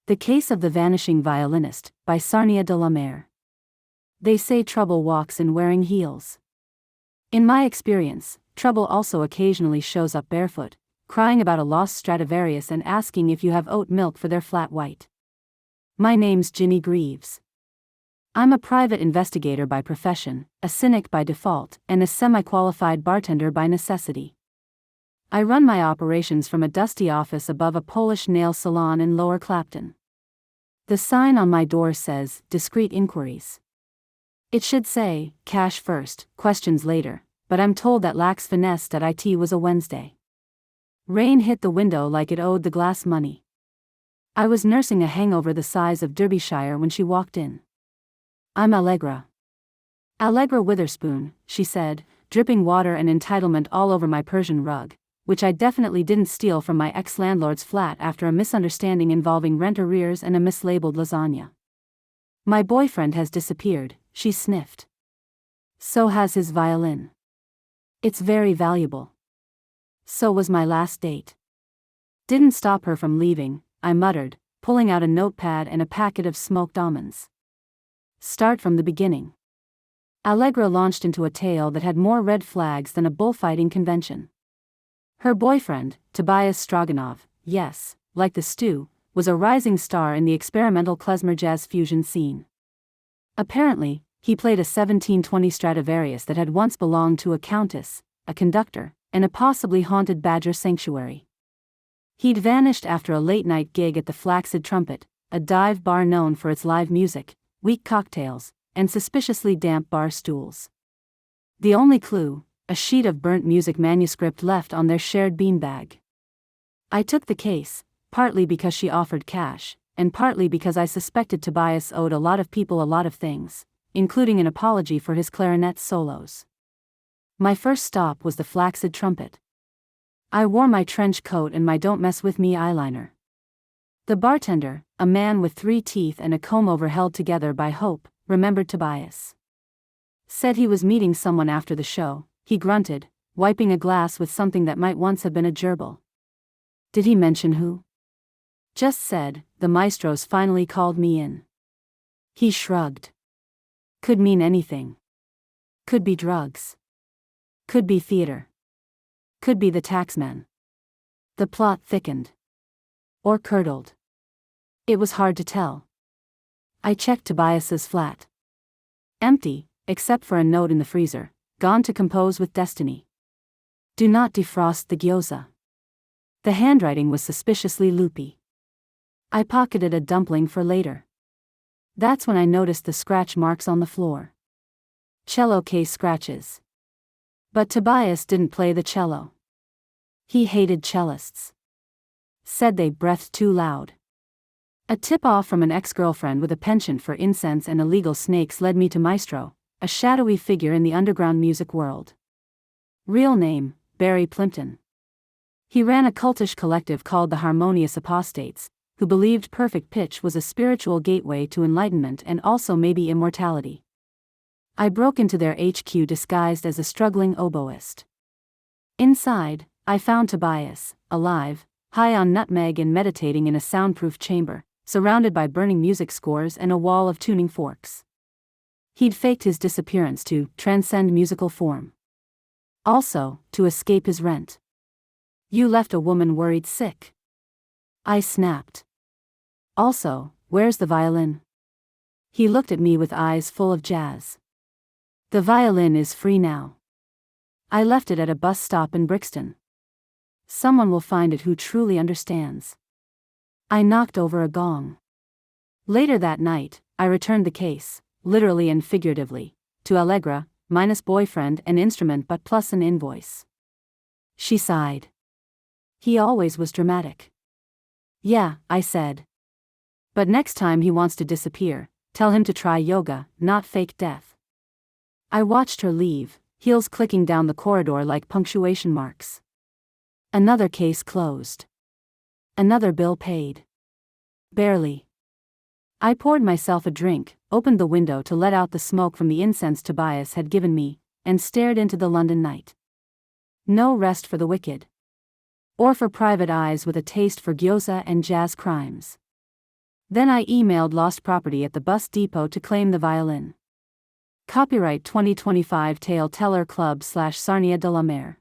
The Case of the Vanishing Violinist, by Sarnia de la Mare. They say trouble walks in wearing heels. In my experience, trouble also occasionally shows up barefoot, crying about a lost Stradivarius and asking if you have oat milk for their flat white. My name's Ginny Greaves. I'm a private investigator by profession, a cynic by default, and a semi-qualified bartender by necessity. I run my operations from a dusty office above a Polish nail salon in Lower Clapton. The sign on my door says, Discreet Inquiries. It should say, Cash first, questions later, but I'm told that lacks finesse that it was a Wednesday. Rain hit the window like it owed the glass money. I was nursing a hangover the size of Derbyshire when she walked in. I'm Allegra. Allegra Witherspoon, she said, dripping water and entitlement all over my Persian rug, which I definitely didn't steal from my ex-landlord's flat after a misunderstanding involving rent arrears and a mislabeled lasagna. My boyfriend has disappeared, she sniffed. So has his violin. It's very valuable. So was my last date. Didn't stop her from leaving, I muttered, pulling out a notepad and a packet of smoked almonds. Start from the beginning. Allegra launched into a tale that had more red flags than a bullfighting convention. Her boyfriend, Tobias Stroganov, yes, like the stew, was a rising star in the experimental klezmer jazz fusion scene. Apparently, he played a 1720 Stradivarius that had once belonged to a countess, a conductor, and a possibly haunted badger sanctuary. He'd vanished after a late-night gig at the Flaccid Trumpet, a dive bar known for its live music, weak cocktails, and suspiciously damp bar stools. The only clue, a sheet of burnt music manuscript left on their shared beanbag. I took the case, partly because she offered cash, and partly because I suspected Tobias owed a lot of people a lot of things, including an apology for his clarinet solos. My first stop was the Flaccid Trumpet. I wore my trench coat and my Don't Mess With Me eyeliner. The bartender, a man with 3 teeth and a comb-over held together by hope, remembered Tobias. Said he was meeting someone after the show, he grunted, wiping a glass with something that might once have been a gerbil. Did he mention who? Just said, the maestros finally called me in. He shrugged. Could mean anything. Could be drugs. Could be theater. Could be the taxman. The plot thickened. Or curdled. It was hard to tell. I checked Tobias's flat. Empty, except for a note in the freezer, gone to compose with destiny. Do not defrost the gyoza. The handwriting was suspiciously loopy. I pocketed a dumpling for later. That's when I noticed the scratch marks on the floor. Cello case scratches. But Tobias didn't play the cello. He hated cellists. Said they breathed too loud. A tip-off from an ex-girlfriend with a penchant for incense and illegal snakes led me to Maestro, a shadowy figure in the underground music world. Real name, Barry Plimpton. He ran a cultish collective called the Harmonious Apostates, who believed perfect pitch was a spiritual gateway to enlightenment and also maybe immortality. I broke into their HQ disguised as a struggling oboist. Inside, I found Tobias, alive, high on nutmeg and meditating in a soundproof chamber, surrounded by burning music scores and a wall of tuning forks. He'd faked his disappearance to transcend musical form. Also, to escape his rent. You left a woman worried sick. I snapped. Also, where's the violin? He looked at me with eyes full of jazz. The violin is free now. I left it at a bus stop in Brixton. Someone will find it who truly understands. I knocked over a gong. Later that night, I returned the case, literally and figuratively, to Allegra, minus boyfriend and instrument but plus an invoice. She sighed. He always was dramatic. Yeah, I said. But next time he wants to disappear, tell him to try yoga, not fake death. I watched her leave, heels clicking down the corridor like punctuation marks. Another case closed. Another bill paid. Barely. I poured myself a drink, opened the window to let out the smoke from the incense Tobias had given me, and stared into the London night. No rest for the wicked. Or for private eyes with a taste for gyoza and jazz crimes. Then I emailed lost property at the bus depot to claim the violin. Copyright 2025 Tale Teller Club / Sarnia de la Mare.